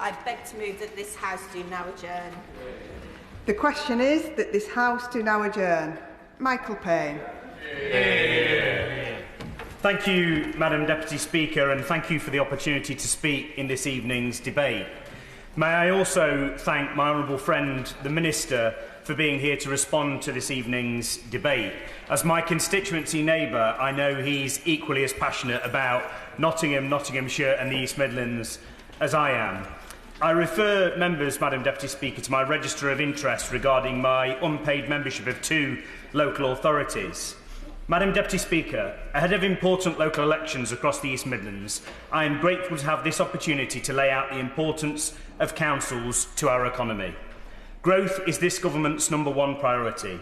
I beg to move that this House do now adjourn. The question is that this House do now adjourn. Michael Payne. Thank you, Madam Deputy Speaker, and thank you for the opportunity to speak in this evening's debate. May I also thank my honourable friend, the Minister, for being here to respond to this evening's debate. As my constituency neighbour, I know he's equally as passionate about Nottingham, Nottinghamshire and the East Midlands as I am. I refer members, Madam Deputy Speaker, to my register of interest regarding my unpaid membership of 2 local authorities. Madam Deputy Speaker, ahead of important local elections across the East Midlands, I am grateful to have this opportunity to lay out the importance of councils to our economy. Growth is this government's #1 priority.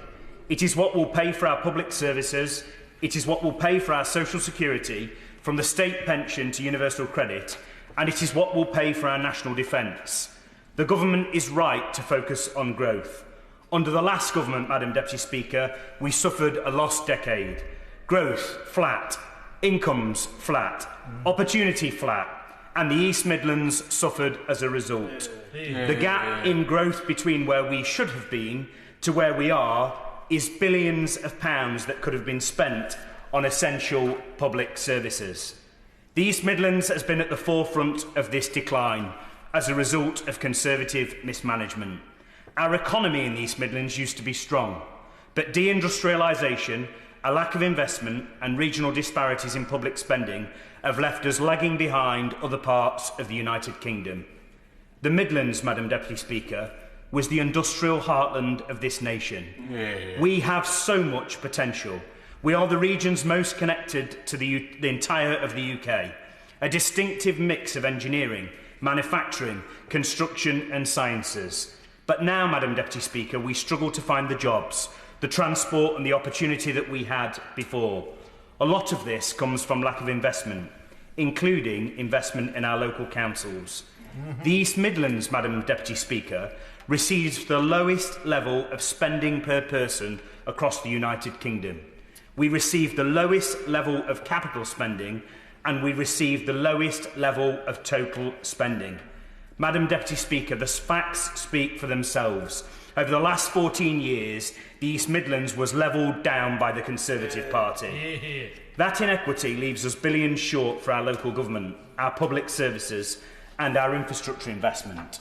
It is what will pay for our public services, it is what will pay for our social security, from the state pension to universal credit, and it is what will pay for our national defence. The government is right to focus on growth. Under the last government, Madam Deputy Speaker, we suffered a lost decade. Growth flat, incomes flat, opportunity flat, and the East Midlands suffered as a result. The gap in growth between where we should have been to where we are is billions of pounds that could have been spent on essential public services. The East Midlands has been at the forefront of this decline as a result of Conservative mismanagement. Our economy in the East Midlands used to be strong, but deindustrialisation, a lack of investment and regional disparities in public spending have left us lagging behind other parts of the United Kingdom. The Midlands, Madam Deputy Speaker, was the industrial heartland of this nation. We have so much potential. We are the regions most connected to the entire of the UK, a distinctive mix of engineering, manufacturing, construction and sciences. But now, Madam Deputy Speaker, we struggle to find the jobs, the transport and the opportunity that we had before. A lot of this comes from lack of investment, including investment in our local councils. The East Midlands, Madam Deputy Speaker, receives the lowest level of spending per person across the United Kingdom. We receive the lowest level of capital spending and we receive the lowest level of total spending. Madam Deputy Speaker, the facts speak for themselves. Over the last 14 years, the East Midlands was levelled down by the Conservative Party. That inequity leaves us billions short for our local government, our public services and our infrastructure investment.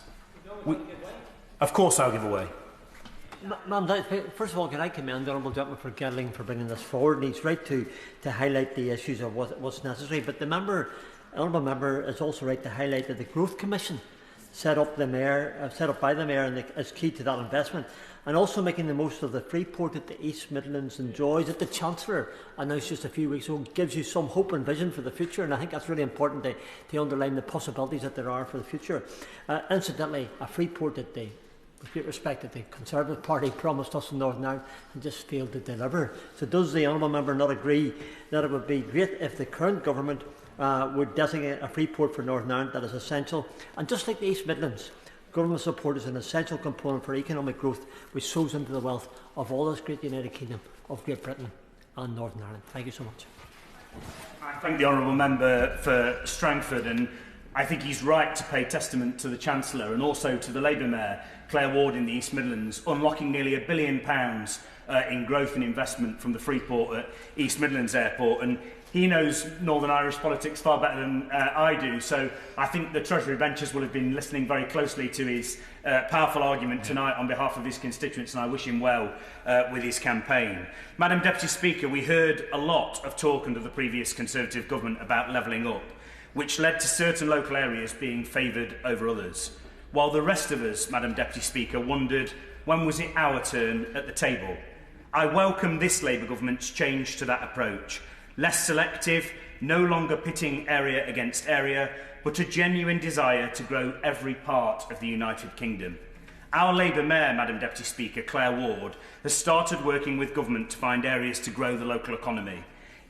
Of course I'll give away. First of all, can I commend the Honourable Gentleman for Gedling for bringing this forward? And he's right to highlight the issues of what's necessary. But the Honourable Member is also right to highlight that the Growth Commission set up by the Mayor and is key to that investment, and also making the most of the free port that the East Midlands enjoys, that the Chancellor announced just a few weeks ago, gives you some hope and vision for the future, and I think that's really important to underline the possibilities that there are for the future. Incidentally, a free port that with great respect, that the Conservative Party promised us in Northern Ireland and just failed to deliver. So does the Honourable Member not agree that it would be great if the current government would designate a free port for Northern Ireland that is essential? And just like the East Midlands, government support is an essential component for economic growth, which sows into the wealth of all this great United Kingdom of Great Britain and Northern Ireland. Thank you so much. I thank the honourable member for Strangford, and I think he's right to pay testament to the Chancellor and also to the Labour Mayor, Claire Ward, in the East Midlands, unlocking nearly £1 billion in growth and investment from the Freeport at East Midlands Airport. And he knows Northern Irish politics far better than I do, so I think the Treasury benches will have been listening very closely to his powerful argument tonight on behalf of his constituents, and I wish him well with his campaign. Madam Deputy Speaker, we heard a lot of talk under the previous Conservative government about levelling up, which led to certain local areas being favoured over others, while the rest of us, Madam Deputy Speaker, wondered when was it our turn at the table. I welcome this Labour government's change to that approach. Less selective, no longer pitting area against area, but a genuine desire to grow every part of the United Kingdom. Our Labour Mayor, Madam Deputy Speaker, Claire Ward, has started working with government to find areas to grow the local economy.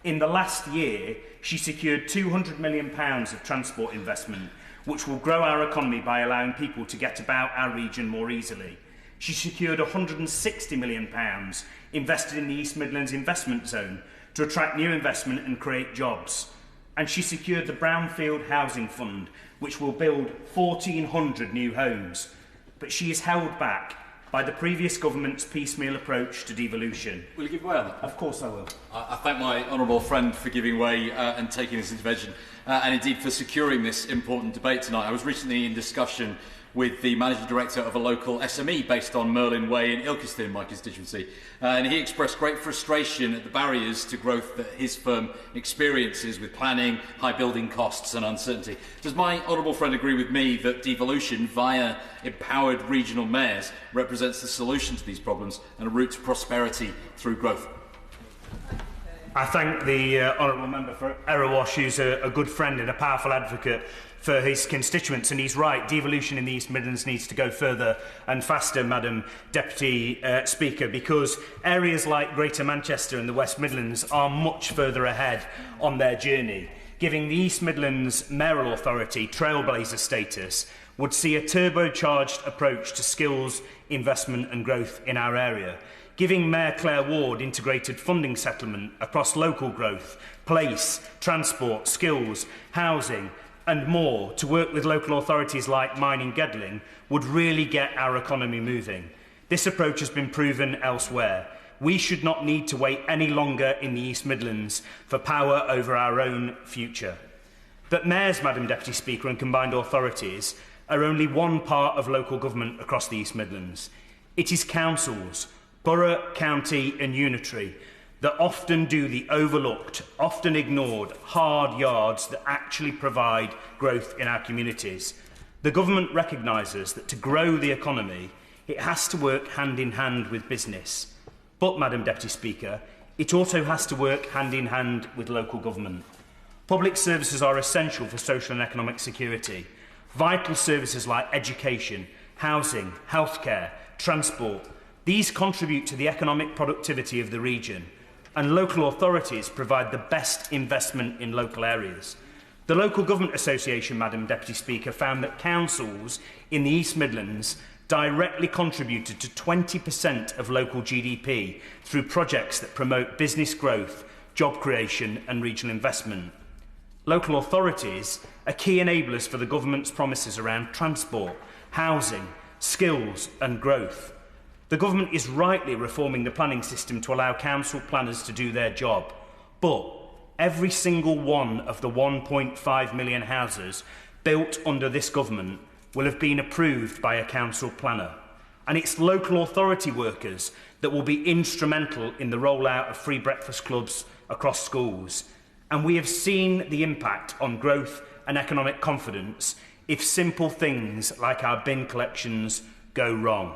In the last year, she secured £200 million of transport investment, which will grow our economy by allowing people to get about our region more easily. She secured £160 million invested in the East Midlands investment zone to attract new investment and create jobs. and she secured the Brownfield Housing Fund, which will build 1,400 new homes. But she is held back by the previous government's piecemeal approach to devolution. Will you give way on that? Of course I will. I thank my honourable friend for giving way and taking this intervention, and indeed for securing this important debate tonight. I was recently in discussion with the managing director of a local SME based on Merlin Way in Ilkeston, my constituency, and he expressed great frustration at the barriers to growth that his firm experiences with planning, high building costs and uncertainty. Does my honourable friend agree with me that devolution via empowered regional mayors represents the solution to these problems and a route to prosperity through growth? I thank the honourable member for Erewash, who's a good friend and a powerful advocate for his constituents, and he's right. Devolution in the East Midlands needs to go further and faster, Madam Deputy Speaker, because areas like Greater Manchester and the West Midlands are much further ahead on their journey. Giving the East Midlands Mayoral Authority trailblazer status would see a turbocharged approach to skills, investment and growth in our area. Giving Mayor Claire Ward integrated funding settlement across local growth, place, transport, skills, housing and more to work with local authorities like mine in Gedling would really get our economy moving. This approach has been proven elsewhere. We should not need to wait any longer in the East Midlands for power over our own future. But mayors, Madam Deputy Speaker, and combined authorities are only one part of local government across the East Midlands. It is councils, borough, county and unitary, that often do the overlooked, often ignored, hard yards that actually provide growth in our communities. The government recognises that to grow the economy, it has to work hand in hand with business. But, Madam Deputy Speaker, it also has to work hand in hand with local government. Public services are essential for social and economic security. Vital services like education, housing, healthcare, transport, these contribute to the economic productivity of the region, and local authorities provide the best investment in local areas. The Local Government Association, Madam Deputy Speaker, found that councils in the East Midlands directly contributed to 20% of local GDP through projects that promote business growth, job creation and regional investment. Local authorities are key enablers for the government's promises around transport, housing, skills and growth. The government is rightly reforming the planning system to allow council planners to do their job, but every single one of the 1.5 million houses built under this government will have been approved by a council planner, and it's local authority workers that will be instrumental in the rollout of free breakfast clubs across schools. And we have seen the impact on growth and economic confidence if simple things like our bin collections go wrong.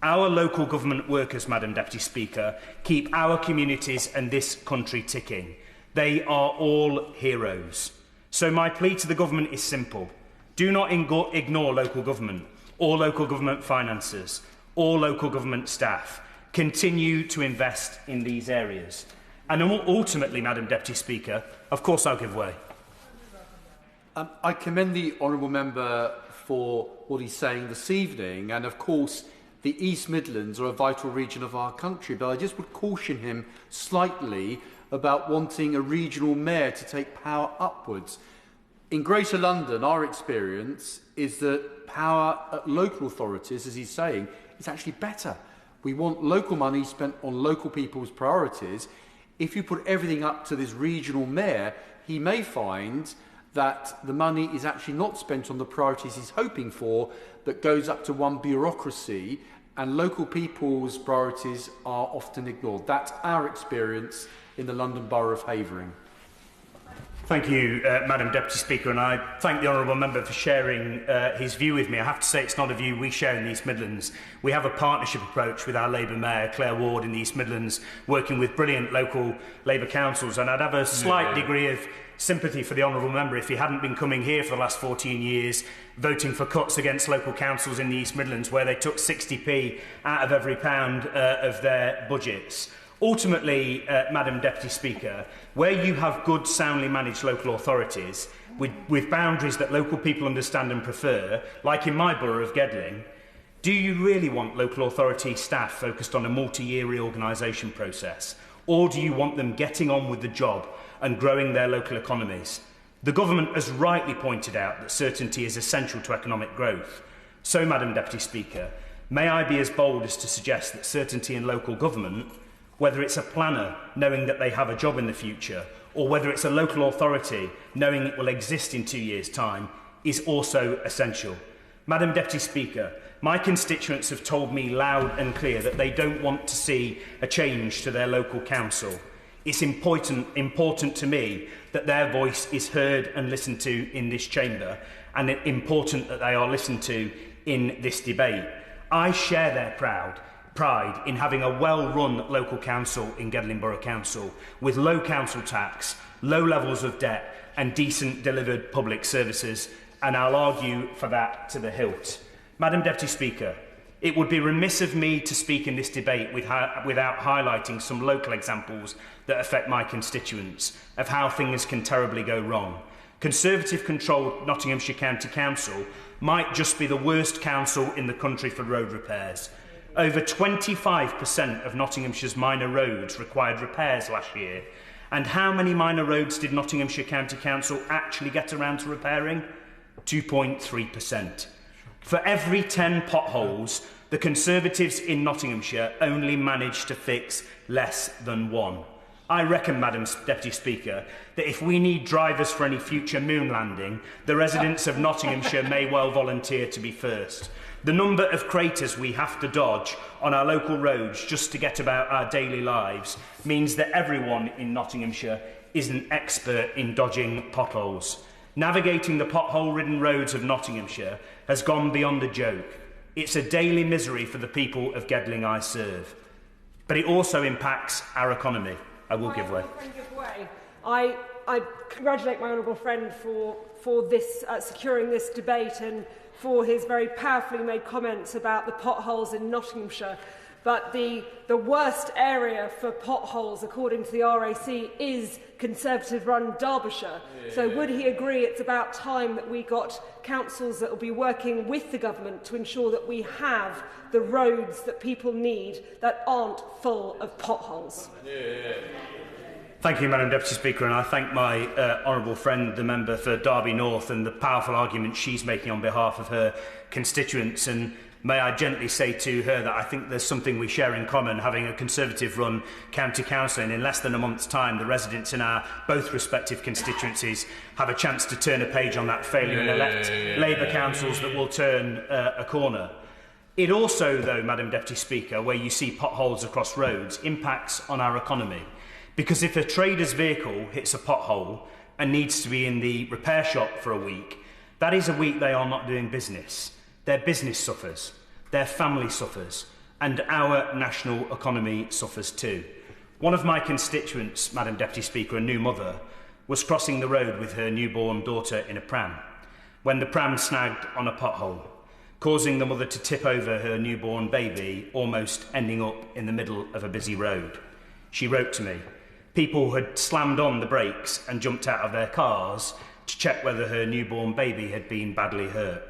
Our local government workers, Madam Deputy Speaker, keep our communities and this country ticking. They are all heroes. So my plea to the government is simple. Do not ignore local government, or local government finances, or local government staff. Continue to invest in these areas. And ultimately, Madam Deputy Speaker, of course I'll give way. I commend the honourable member for what he's saying this evening, and of course the East Midlands are a vital region of our country, but I just would caution him slightly about wanting a regional mayor to take power upwards. In Greater London, our experience is that power at local authorities, as he's saying, is actually better. We want local money spent on local people's priorities. If you put everything up to this regional mayor, he may find that the money is actually not spent on the priorities he's hoping for, but goes up to one bureaucracy, and local people's priorities are often ignored. That's our experience in the London Borough of Havering. Thank you, Madam Deputy Speaker, and I thank the honourable member for sharing his view with me. I have to say it's not a view we share in the East Midlands. We have a partnership approach with our Labour Mayor, Claire Ward, in the East Midlands, working with brilliant local Labour councils, and I'd have a slight degree of sympathy for the honourable member if he hadn't been coming here for the last 14 years, voting for cuts against local councils in the East Midlands, where they took 60p out of every pound of their budgets. Ultimately, Madam Deputy Speaker, where you have good, soundly managed local authorities with boundaries that local people understand and prefer, like in my borough of Gedling, do you really want local authority staff focused on a multi-year reorganisation process? Or do you want them getting on with the job and growing their local economies? The Government has rightly pointed out that certainty is essential to economic growth. So, Madam Deputy Speaker, may I be as bold as to suggest that certainty in local government, whether it's a planner knowing that they have a job in the future, or whether it's a local authority knowing it will exist in 2 years' time, is also essential. Madam Deputy Speaker, my constituents have told me loud and clear that they don't want to see a change to their local council. It's important to me that their voice is heard and listened to in this chamber, and it's important that they are listened to in this debate. I share their pride in having a well-run local council in Gedling Borough Council, with low council tax, low levels of debt and decent delivered public services, and I'll argue for that to the hilt. Madam Deputy Speaker, it would be remiss of me to speak in this debate without highlighting some local examples that affect my constituents of how things can terribly go wrong. Conservative-controlled Nottinghamshire County Council might just be the worst council in the country for road repairs. Over 25% of Nottinghamshire's minor roads required repairs last year. And how many minor roads did Nottinghamshire County Council actually get around to repairing? 2.3%. For every 10 potholes, the Conservatives in Nottinghamshire only managed to fix less than 1. I reckon, Madam Deputy Speaker, that if we need drivers for any future moon landing, the residents of Nottinghamshire may well volunteer to be first. The number of craters we have to dodge on our local roads just to get about our daily lives means that everyone in Nottinghamshire is an expert in dodging potholes. Navigating the pothole-ridden roads of Nottinghamshire has gone beyond a joke. It's a daily misery for the people of Gedling I serve. But it also impacts our economy. I will give way. I congratulate my honourable friend for this securing this debate and for his very powerfully made comments about the potholes in Nottinghamshire. But the worst area for potholes, according to the RAC, is Conservative-run Derbyshire. Yeah. So would he agree it's about time that we got councils that will be working with the government to ensure that we have the roads that people need that aren't full of potholes? Yeah. Thank you, Madam Deputy Speaker, and I thank my honourable friend, the member for Derby North, and the powerful argument she's making on behalf of her constituents. And may I gently say to her that I think there's something we share in common, having a Conservative-run county council, and in less than a month's time, the residents in our both respective constituencies have a chance to turn a page on that failure and elect Labour councils that will turn a corner. It also, though, Madam Deputy Speaker, where you see potholes across roads, impacts on our economy. Because if a trader's vehicle hits a pothole and needs to be in the repair shop for a week, that is a week they are not doing business. Their business suffers, their family suffers, and our national economy suffers too. One of my constituents, Madam Deputy Speaker, a new mother, was crossing the road with her newborn daughter in a pram when the pram snagged on a pothole, causing the mother to tip over her newborn baby, almost ending up in the middle of a busy road. She wrote to me. People had slammed on the brakes and jumped out of their cars to check whether her newborn baby had been badly hurt.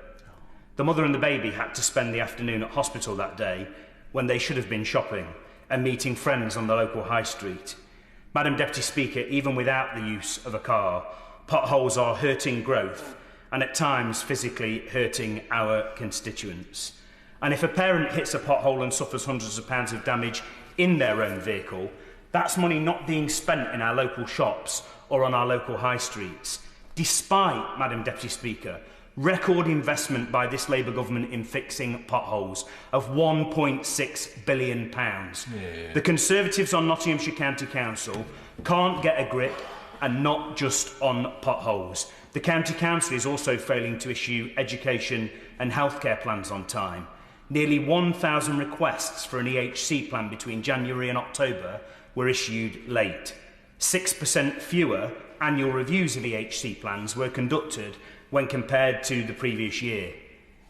The mother and the baby had to spend the afternoon at hospital that day when they should have been shopping and meeting friends on the local high street. Madam Deputy Speaker, even without the use of a car, potholes are hurting growth and at times physically hurting our constituents. And if a parent hits a pothole and suffers hundreds of pounds of damage in their own vehicle, that's money not being spent in our local shops or on our local high streets. Despite, Madam Deputy Speaker, record investment by this Labour government in fixing potholes of £1.6 billion. Yeah. The Conservatives on Nottinghamshire County Council can't get a grip, and not just on potholes. The County Council is also failing to issue education and healthcare plans on time. Nearly 1,000 requests for an EHC plan between January and October were issued late. 6% fewer annual reviews of EHC plans were conducted when compared to the previous year.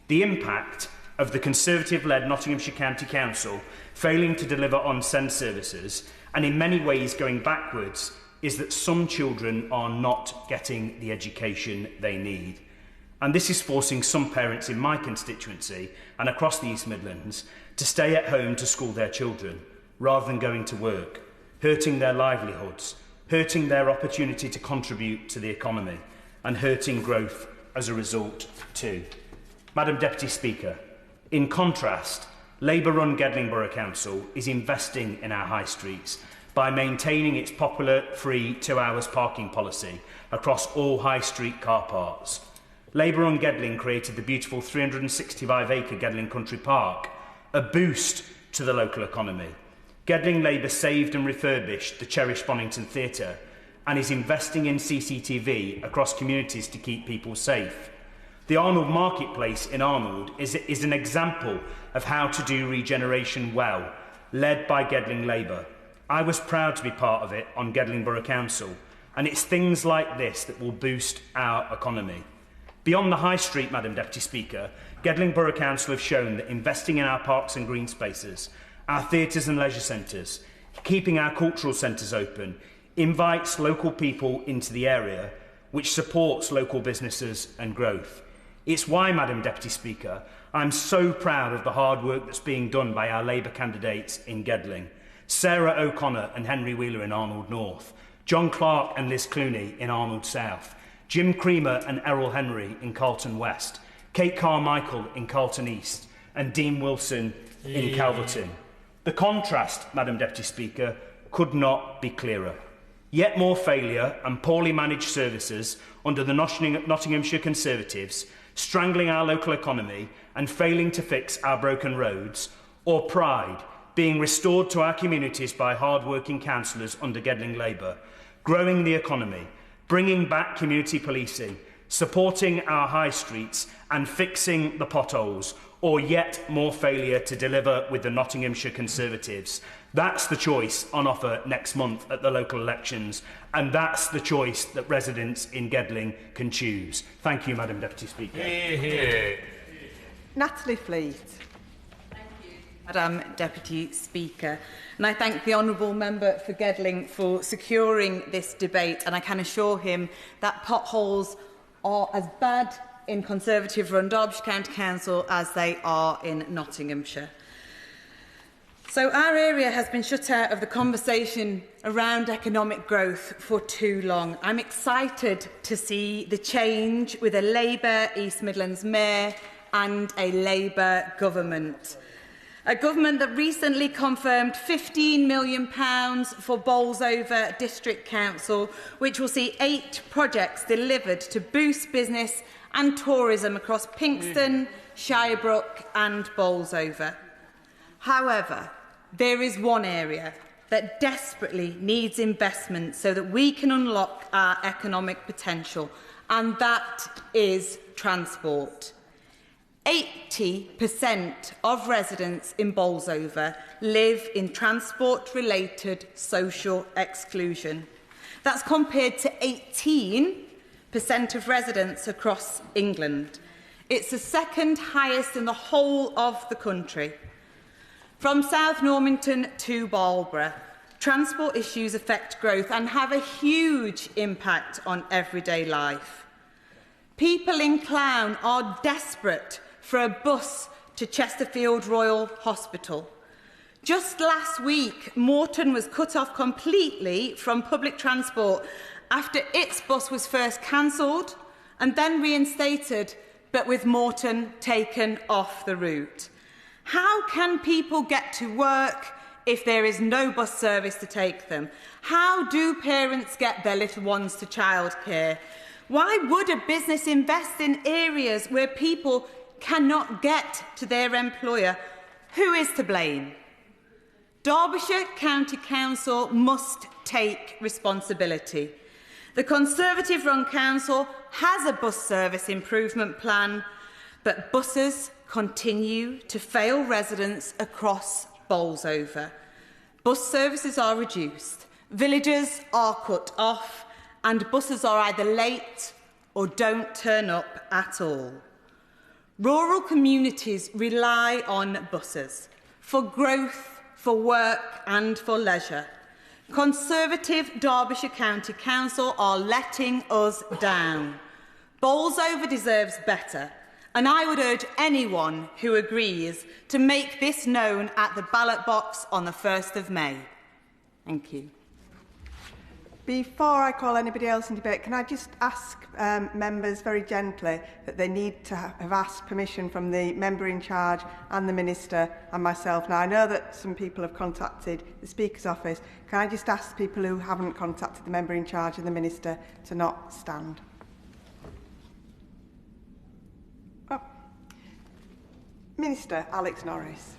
The impact of the Conservative-led Nottinghamshire County Council failing to deliver on SEND services, and in many ways going backwards, is that some children are not getting the education they need. And this is forcing some parents in my constituency and across the East Midlands to stay at home to school their children rather than going to work, hurting their livelihoods, hurting their opportunity to contribute to the economy. and hurting growth as a result too. Madam Deputy Speaker, in contrast, Labour-run Gedling Borough Council is investing in our high streets by maintaining its popular free 2 hours parking policy across all high street car parks. Labour-run Gedling created the beautiful 365-acre Gedling Country Park, a boost to the local economy. Gedling Labour saved and refurbished the cherished Bonington Theatre and is investing in CCTV across communities to keep people safe. The Arnold Marketplace in Arnold is an example of how to do regeneration well, led by Gedling Labour. I was proud to be part of it on Gedling Borough Council, and it's things like this that will boost our economy. Beyond the High Street, Madam Deputy Speaker, Gedling Borough Council have shown that investing in our parks and green spaces, our theatres and leisure centres, keeping our cultural centres open, invites local people into the area, which supports local businesses and growth. It's why, Madam Deputy Speaker, I'm so proud of the hard work that's being done by our Labour candidates in Gedling. Sarah O'Connor and Henry Wheeler in Arnold North, John Clark and Liz Clooney in Arnold South, Jim Creamer and Errol Henry in Carlton West, Kate Carmichael in Carlton East, and Dean Wilson in Calverton. The contrast, Madam Deputy Speaker, could not be clearer. Yet more failure and poorly managed services under the Nottinghamshire Conservatives, strangling our local economy and failing to fix our broken roads, or pride being restored to our communities by hard-working councillors under Gedling Labour, growing the economy, bringing back community policing, supporting our high streets and fixing the potholes, or yet more failure to deliver with the Nottinghamshire Conservatives. That's the choice on offer next month at the local elections, and that's the choice that residents in Gedling can choose. Thank you, Madam Deputy Speaker. Natalie Fleet. Madam Deputy Speaker, and I thank the honourable member for Gedling for securing this debate, and I can assure him that potholes are as bad in Conservative-run Derbyshire County Council as they are in Nottinghamshire. So our area has been shut out of the conversation around economic growth for too long. I'm excited to see the change with a Labour East Midlands mayor and a Labour government. A government that recently confirmed £15 million for Bolsover District Council, which will see 8 projects delivered to boost business and tourism across Pinxton, Shirebrook and Bolsover. However, there is one area that desperately needs investment so that we can unlock our economic potential, and that is transport. 80% of residents in Bolsover live in transport-related social exclusion. That's compared to 18% of residents across England. It's the second highest in the whole of the country. From South Normanton to Marlborough, transport issues affect growth and have a huge impact on everyday life. People in Clown are desperate for a bus to Chesterfield Royal Hospital. Just last week, Moreton was cut off completely from public transport after its bus was first cancelled and then reinstated, but with Moreton taken off the route. How can people get to work if there is no bus service to take them? How do parents get their little ones to childcare? Why would a business invest in areas where people cannot get to their employer? Who is to blame? Derbyshire County Council must take responsibility. The Conservative-run council has a bus service improvement plan, but buses continue to fail residents across Bolsover. Bus services are reduced, villages are cut off, and buses are either late or don't turn up at all. Rural communities rely on buses for growth, for work and for leisure. Conservative Derbyshire County Council are letting us down. Bolsover deserves better, and I would urge anyone who agrees to make this known at the ballot box on the 1st of May. Thank you. Before I call anybody else in debate, can I just ask members very gently that they need to have asked permission from the member in charge and the Minister and myself. Now, I know that some people have contacted the Speaker's office. Can I just ask people who haven't contacted the member in charge and the Minister to not stand? Oh. Minister Alex Norris.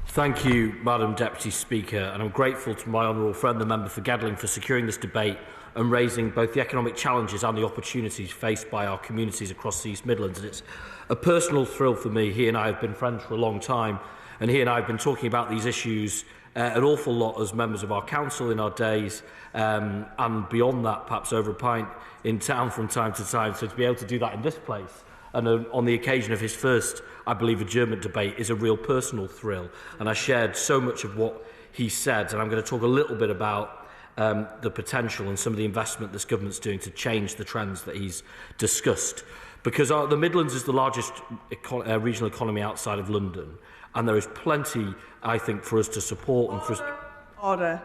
Thank you, Madam Deputy Speaker, and I'm grateful to my honourable friend, the member for Gedling, for securing this debate and raising both the economic challenges and the opportunities faced by our communities across the East Midlands. And it's a personal thrill for me. He and I have been friends for a long time, and he and I have been talking about these issues an awful lot as members of our council in our days, and beyond that, perhaps over a pint in town from time to time. So to be able to do that in this place, and on the occasion of his first, I believe, adjournment debate, is a real personal thrill. And I shared so much of what he said, and I'm going to talk a little bit about the potential and some of the investment this government's doing to change the trends that he's discussed. Because the Midlands is the largest regional economy outside of London, and there is plenty, I think, for us to support. And for Order.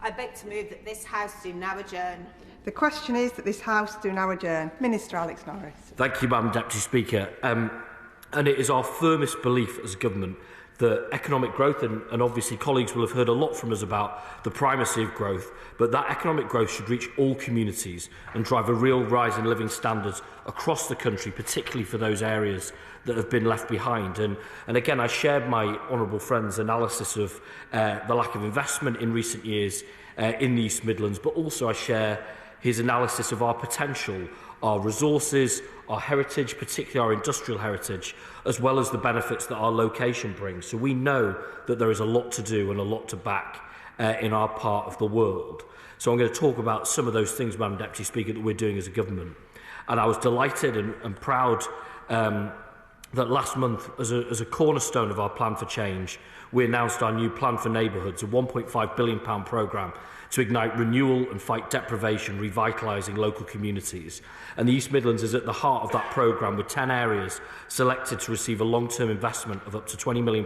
I beg to move that this House do now adjourn. The question is that this House do now adjourn. Minister Alex Norris. Thank you, Madam Deputy Speaker. And it is our firmest belief as a government that economic growth, and obviously colleagues will have heard a lot from us about the primacy of growth, but that economic growth should reach all communities and drive a real rise in living standards across the country, particularly for those areas that have been left behind. And again, I shared my honourable friend's analysis of the lack of investment in recent years in the East Midlands, but also I share his analysis of our potential, our resources, our heritage, particularly our industrial heritage, as well as the benefits that our location brings. So we know that there is a lot to do and a lot to back in our part of the world. So I'm going to talk about some of those things, Madam Deputy Speaker, that we're doing as a government. And I was delighted and proud that last month, as a cornerstone of our plan for change, we announced our new Plan for Neighbourhoods, a £1.5 billion programme to ignite renewal and fight deprivation, revitalising local communities. And the East Midlands is at the heart of that programme, with 10 areas selected to receive a long-term investment of up to £20 million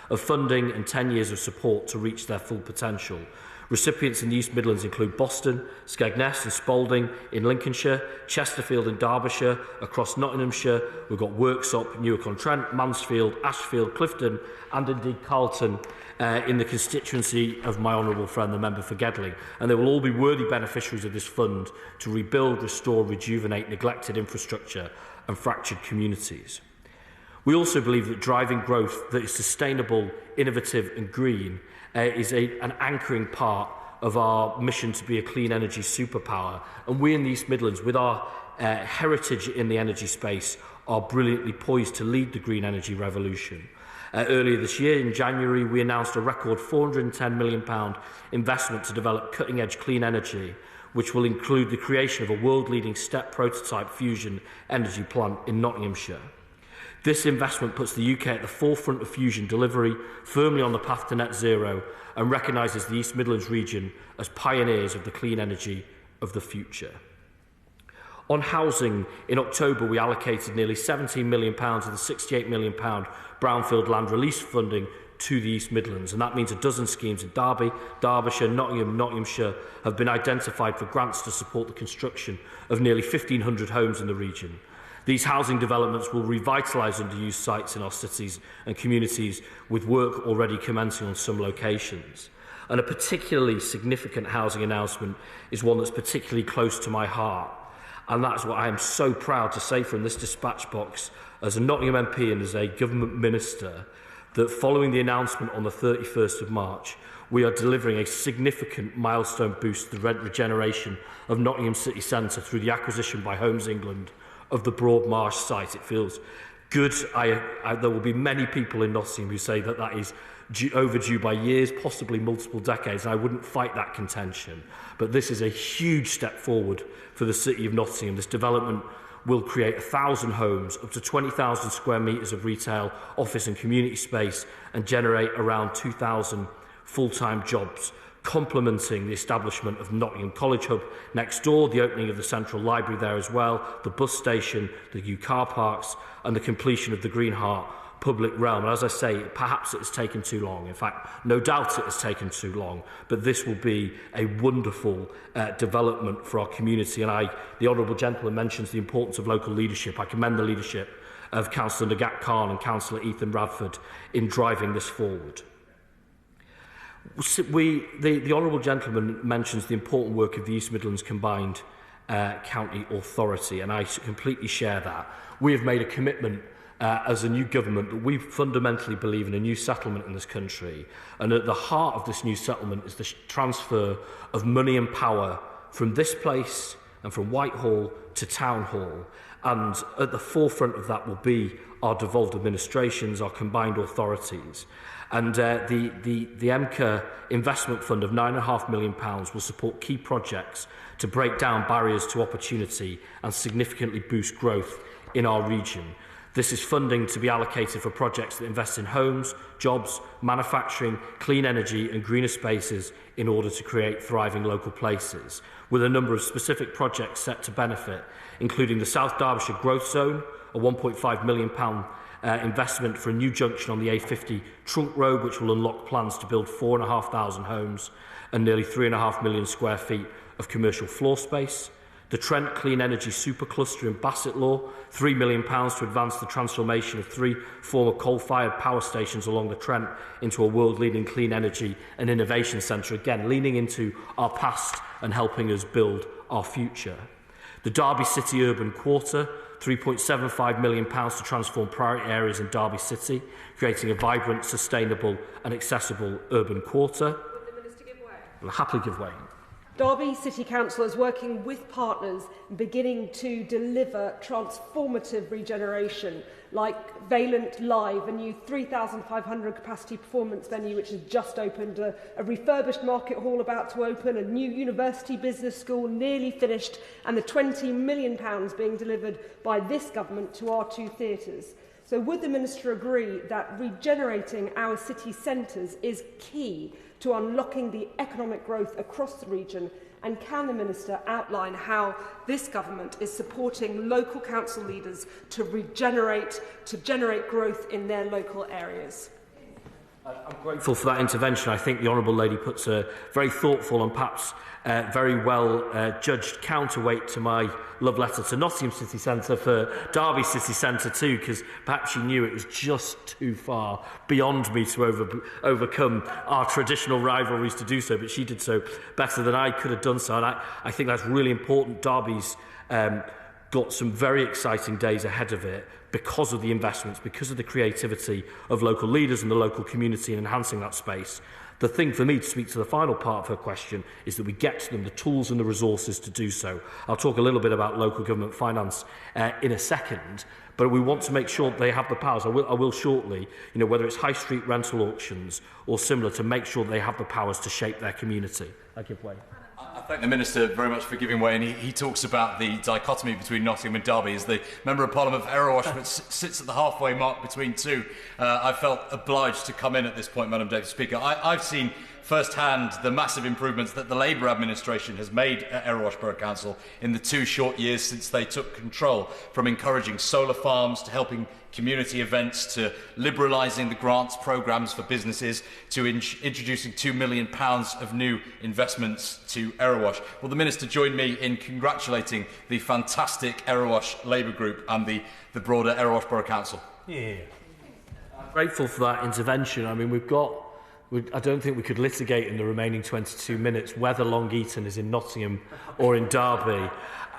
of funding and 10 years of support to reach their full potential. Recipients in the East Midlands include Boston, Skegness and Spalding in Lincolnshire, Chesterfield in Derbyshire, across Nottinghamshire. We've got Worksop, Newark-on-Trent, Mansfield, Ashfield, Clifton and indeed Carlton in the constituency of my honourable friend, the member for Gedling. And they will all be worthy beneficiaries of this fund to rebuild, restore, rejuvenate neglected infrastructure and fractured communities. We also believe that driving growth that is sustainable, innovative and green is an anchoring part of our mission to be a clean energy superpower. And we in the East Midlands, with our heritage in the energy space, are brilliantly poised to lead the green energy revolution. Earlier this year, in January, we announced a record £410 million investment to develop cutting-edge clean energy, which will include the creation of a world-leading STEP prototype fusion energy plant in Nottinghamshire. This investment puts the UK at the forefront of fusion delivery, firmly on the path to net zero, and recognises the East Midlands region as pioneers of the clean energy of the future. On housing, in October we allocated nearly £17 million of the £68 million brownfield land release funding to the East Midlands, and that means a dozen schemes in Derby, Derbyshire, Nottingham, Nottinghamshire have been identified for grants to support the construction of nearly 1,500 homes in the region. These housing developments will revitalise underused sites in our cities and communities, with work already commencing on some locations. And a particularly significant housing announcement is one that's particularly close to my heart. And that's what I am so proud to say from this dispatch box as a Nottingham MP and as a government minister, that following the announcement on the 31st of March, we are delivering a significant milestone boost to the regeneration of Nottingham city centre through the acquisition by Homes England of the Broadmarsh site. It feels good. There will be many people in Nottingham who say that that is overdue by years, possibly multiple decades, and I wouldn't fight that contention. But this is a huge step forward for the city of Nottingham. This development will create 1,000 homes, up to 20,000 square metres of retail, office and community space, and generate around 2,000 full-time jobs, complementing the establishment of Nottingham College Hub next door, the opening of the Central Library there as well, the bus station, the new car parks, and the completion of the Green Heart public realm. And as I say, perhaps it has taken too long. In fact, no doubt it has taken too long, but this will be a wonderful development for our community. And the Honourable Gentleman mentions the importance of local leadership. I commend the leadership of Councillor Nagat Khan and Councillor Ethan Radford in driving this forward. The Honourable Gentleman mentions the important work of the East Midlands Combined County Authority, and I completely share that. We have made a commitment as a new government that we fundamentally believe in a new settlement in this country, and at the heart of this new settlement is the transfer of money and power from this place and from Whitehall to Town Hall, and at the forefront of that will be our devolved administrations, our combined authorities. And the MCA investment fund of £9.5 million will support key projects to break down barriers to opportunity and significantly boost growth in our region. This is funding to be allocated for projects that invest in homes, jobs, manufacturing, clean energy and greener spaces in order to create thriving local places, with a number of specific projects set to benefit, including the South Derbyshire Growth Zone, a £1.5 million investment for a new junction on the A50 Trunk Road, which will unlock plans to build 4,500 homes and nearly 3.5 million square feet of commercial floor space. The Trent Clean Energy Supercluster in Bassetlaw, £3 million to advance the transformation of 3 former coal-fired power stations along the Trent into a world-leading clean energy and innovation centre, again leaning into our past and helping us build our future. The Derby City Urban Quarter, £3.75 million to transform priority areas in Derby City, creating a vibrant, sustainable and accessible urban quarter. Would the Minister give way? I'll happily give way. Derby City Council is working with partners beginning to deliver transformative regeneration, like Valent Live, a new 3,500 capacity performance venue which has just opened, a refurbished market hall about to open, a new university business school nearly finished, and the £20 million being delivered by this government to our 2 theatres. So would the Minister agree that regenerating our city centres is key to unlocking the economic growth across the region? And can the Minister outline how this government is supporting local council leaders to generate growth in their local areas? I'm grateful for that intervention. I think the Honourable Lady puts a very thoughtful and perhaps very well judged counterweight to my love letter to Nottingham City Centre for Derby City Centre too, because perhaps she knew it was just too far beyond me to overcome our traditional rivalries to do so, but she did so better than I could have done so, and I think that's really important. Derby's got some very exciting days ahead of it because of the investments, because of the creativity of local leaders and the local community in enhancing that space. The thing for me, to speak to the final part of her question, is that we get to them the tools and the resources to do so. I'll talk a little bit about local government finance in a second, but we want to make sure that they have the powers. I will shortly, whether it's high street rental auctions or similar, to make sure that they have the powers to shape their community. I give way. I thank the Minister very much for giving way, and he talks about the dichotomy between Nottingham and Derby. As the Member of Parliament for Erewash, which sits at the halfway mark between two, I felt obliged to come in at this point, Madam Deputy Speaker. I've seen firsthand the massive improvements that the Labour administration has made at Erewash Borough Council in the 2 short years since they took control, from encouraging solar farms to helping community events to liberalising the grants programmes for businesses to introducing £2 million of new investments to Erewash. Will the Minister join me in congratulating the fantastic Erewash Labour Group and the broader Erewash Borough Council? Yeah. I'm grateful for that intervention. I mean, I don't think we could litigate in the remaining 22 minutes whether Long Eaton is in Nottingham or in Derby.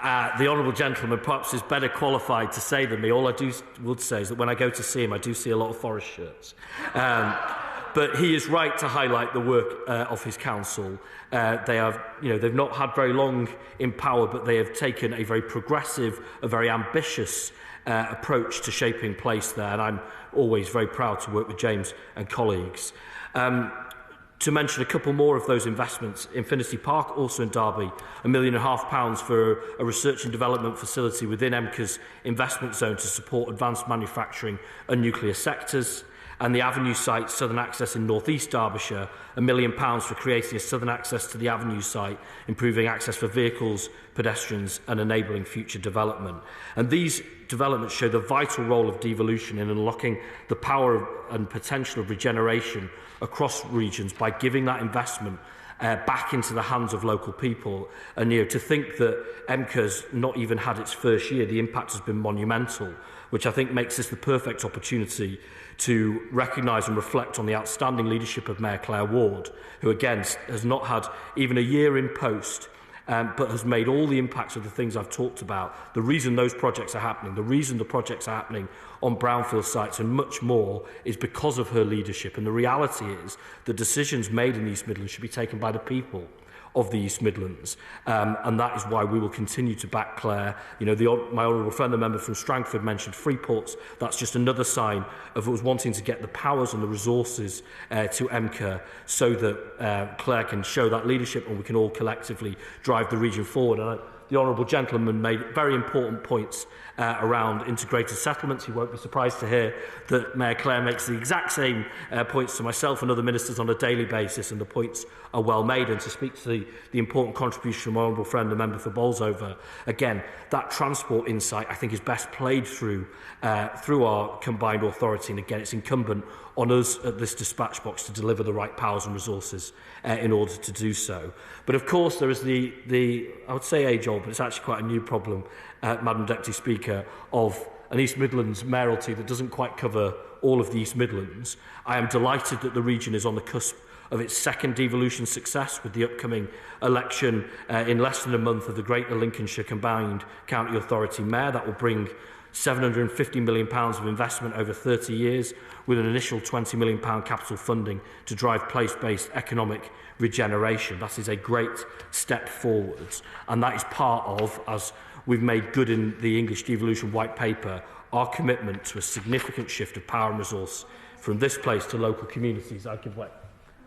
The Honourable Gentleman perhaps is better qualified to say than me. All I would say is that when I go to see him, I do see a lot of Forest shirts. But he is right to highlight the work of his council. They've not had very long in power, but they have taken a very progressive, a very ambitious approach to shaping place there, and I'm always very proud to work with James and colleagues. To mention a couple more of those investments, Infinity Park, also in Derby, £1.5 million for a research and development facility within EMCA's investment zone to support advanced manufacturing and nuclear sectors. and the Avenue site southern access in North East Derbyshire, £1 million for creating a southern access to the Avenue site, improving access for vehicles, pedestrians and enabling future development. And these developments show the vital role of devolution in unlocking the power and potential of regeneration across regions by giving that investment back into the hands of local people. And to think that MCA's not even had its first year, the impact has been monumental, which I think makes this the perfect opportunity to recognise and reflect on the outstanding leadership of Mayor Claire Ward, who again has not had even a year in post, but has made all the impacts of the things I've talked about. The reason those projects are happening, the reason the projects are happening on brownfield sites and much more is because of her leadership. And the reality is the decisions made in the East Midlands should be taken by the people of the East Midlands. And that is why we will continue to back Claire. My honourable friend, the member from Strangford, mentioned Freeports. That's just another sign of us wanting to get the powers and the resources to MCA so that Claire can show that leadership and we can all collectively drive the region forward. And the honourable gentleman made very important points around integrated settlements. You won't be surprised to hear that Mayor Claire makes the exact same points to myself and other ministers on a daily basis, and the points are well made. And to speak to the important contribution from my honourable friend, the member for Bolsover, again, that transport insight I think is best played through our combined authority, and again it's incumbent on us at this dispatch box to deliver the right powers and resources in order to do so. But of course there is the I would say age-old, but it's actually quite a new problem, Madam Deputy Speaker, of an East Midlands mayoralty that doesn't quite cover all of the East Midlands. I am delighted that the region is on the cusp of its second devolution success with the upcoming election in less than a month of the Greater Lincolnshire Combined County Authority Mayor. That will bring £750 million of investment over 30 years, with an initial £20 million capital funding to drive place-based economic regeneration. That is a great step forwards, and that is part of, as we've made good in the English Devolution White Paper, our commitment to a significant shift of power and resource from this place to local communities. I give way.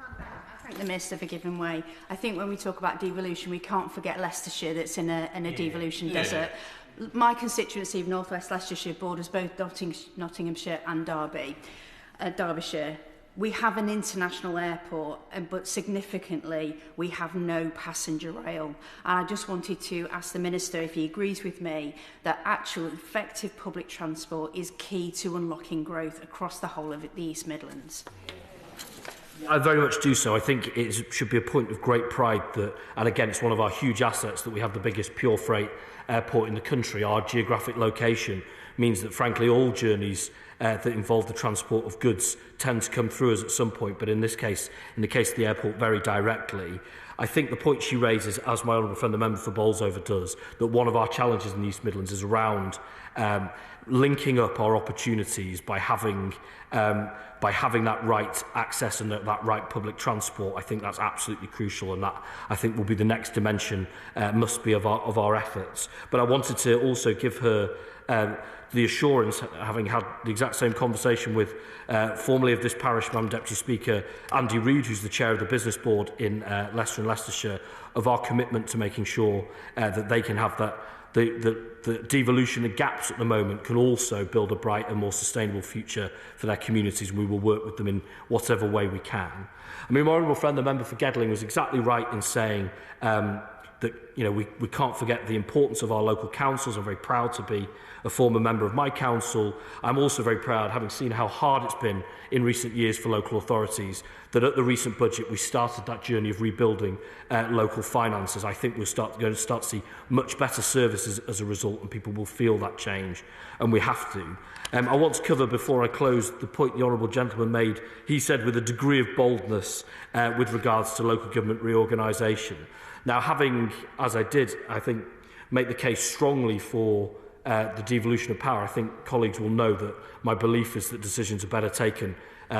I thank the Minister for giving way. I think when we talk about devolution, we can't forget Leicestershire, that's in a devolution desert. My constituency of North West Leicestershire borders both Nottinghamshire and Derbyshire. We have an international airport, but significantly, we have no passenger rail. And I just wanted to ask the Minister if he agrees with me that actual effective public transport is key to unlocking growth across the whole of the East Midlands. I very much do so. I think it should be a point of great pride that, and again, it's one of our huge assets that we have the biggest pure freight airport in the country. Our geographic location means that, frankly, all journeys that involve the transport of goods tend to come through us at some point, but in this case, in the case of the airport, very directly. I think the point she raises, as my honourable friend, the member for Bolsover, does, that one of our challenges in the East Midlands is around linking up our opportunities by having that right access and that right public transport. I think that's absolutely crucial, and that I think will be the next dimension must be of our efforts. But I wanted to also give her the assurance, having had the exact same conversation with formerly of this parish, Madam Deputy Speaker, Andy Reid, who's the chair of the business board in Leicester and Leicestershire, of our commitment to making sure that they can have that. The devolution and gaps at the moment can also build a bright and more sustainable future for their communities, and we will work with them in whatever way we can. I mean, my honourable friend, the member for Gedling, was exactly right in saying that we can't forget the importance of our local councils. I'm very proud to be a former member of my council. I'm also very proud, having seen how hard it's been in recent years for local authorities, that at the recent budget we started that journey of rebuilding local finances. I think we're going to start to see much better services as a result, and people will feel that change, and we have to. I want to cover, before I close, the point the honourable gentleman made. He said with a degree of boldness with regards to local government reorganisation. Now, having, as I did, I think, make the case strongly for the devolution of power, I think colleagues will know that my belief is that decisions are better taken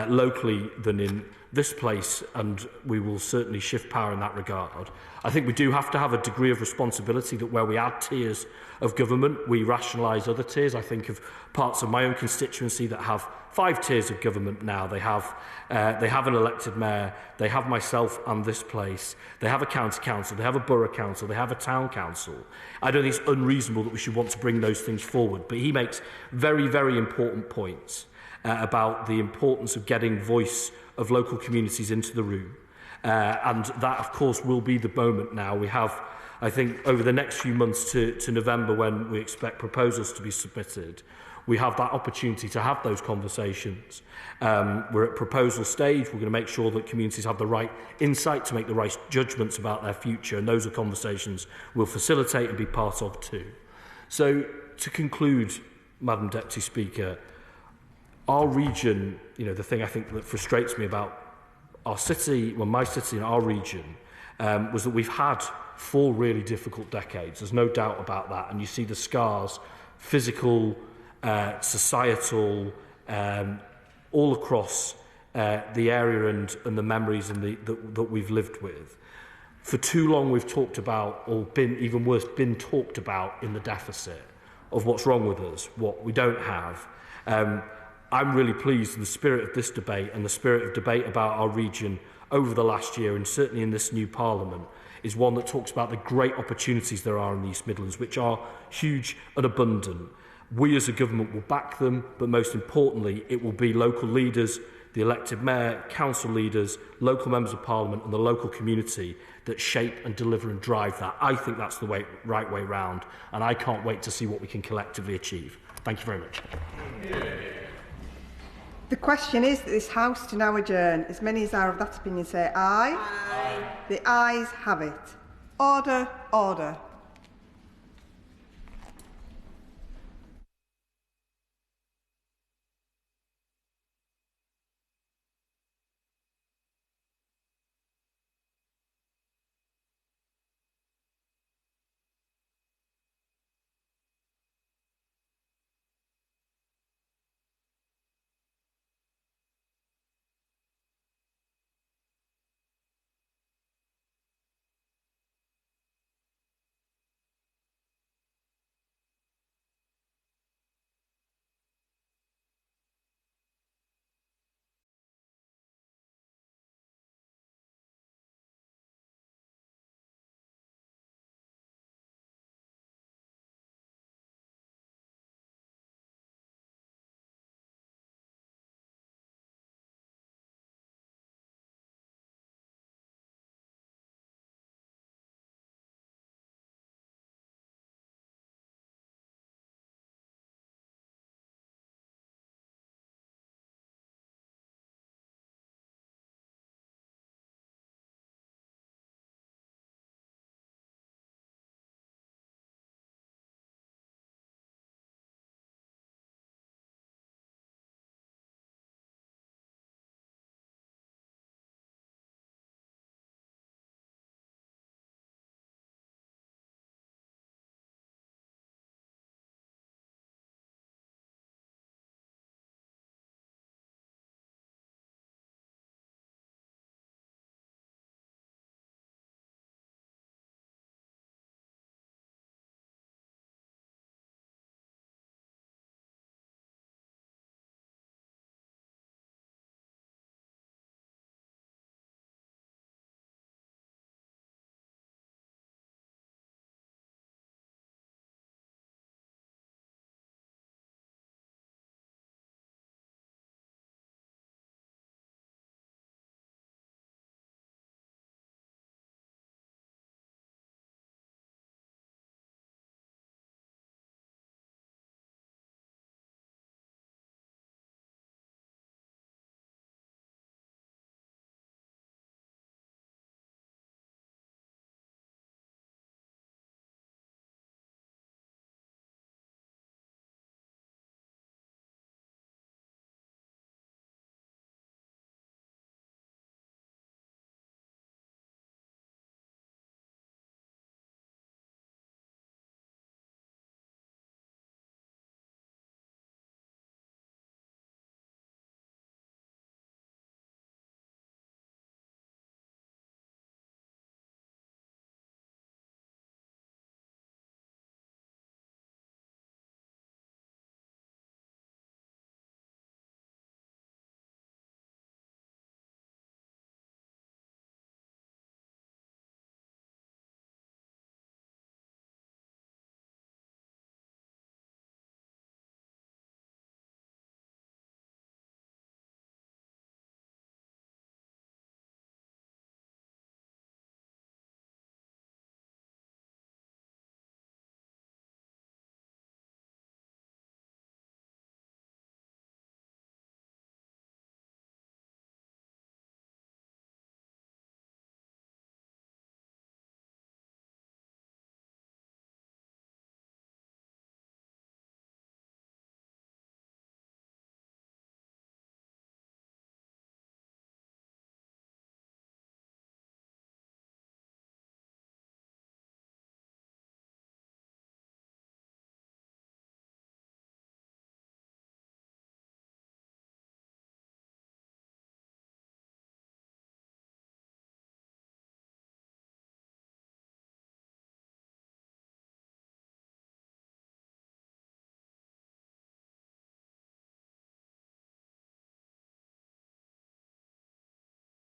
locally than in this place, and we will certainly shift power in that regard. I think we do have to have a degree of responsibility that where we add tiers of government, we rationalise other tiers. I think of parts of my own constituency that have 5 tiers of government now. They have an elected mayor, they have myself and this place, they have a county council, they have a borough council, they have a town council. I don't think it's unreasonable that we should want to bring those things forward, but he makes very, very important points. about the importance of getting voice of local communities into the room. And that, of course, will be the moment now. We have, I think, over the next few months to November, when we expect proposals to be submitted, we have that opportunity to have those conversations. We're at proposal stage. We're going to make sure that communities have the right insight to make the right judgments about their future, and those are conversations we'll facilitate and be part of too. So, to conclude, Madam Deputy Speaker, our region, the thing I think that frustrates me about our city, my city and our region, was that we've had 4 really difficult decades. There's no doubt about that. And you see the scars, physical, societal, all across the area and the memories that we've lived with. For too long we've talked about, or been, even worse, been talked about in the deficit of what's wrong with us, what we don't have. I'm really pleased with the spirit of this debate and the spirit of debate about our region over the last year, and certainly in this new Parliament, is one that talks about the great opportunities there are in the East Midlands, which are huge and abundant. We as a government will back them, but most importantly, it will be local leaders, the elected mayor, council leaders, local members of Parliament and the local community that shape and deliver and drive that. I think that's the right way round, and I can't wait to see what we can collectively achieve. Thank you very much. The question is that this House to now adjourn. As many as are of that opinion say aye. Aye. The ayes have it. Order, order.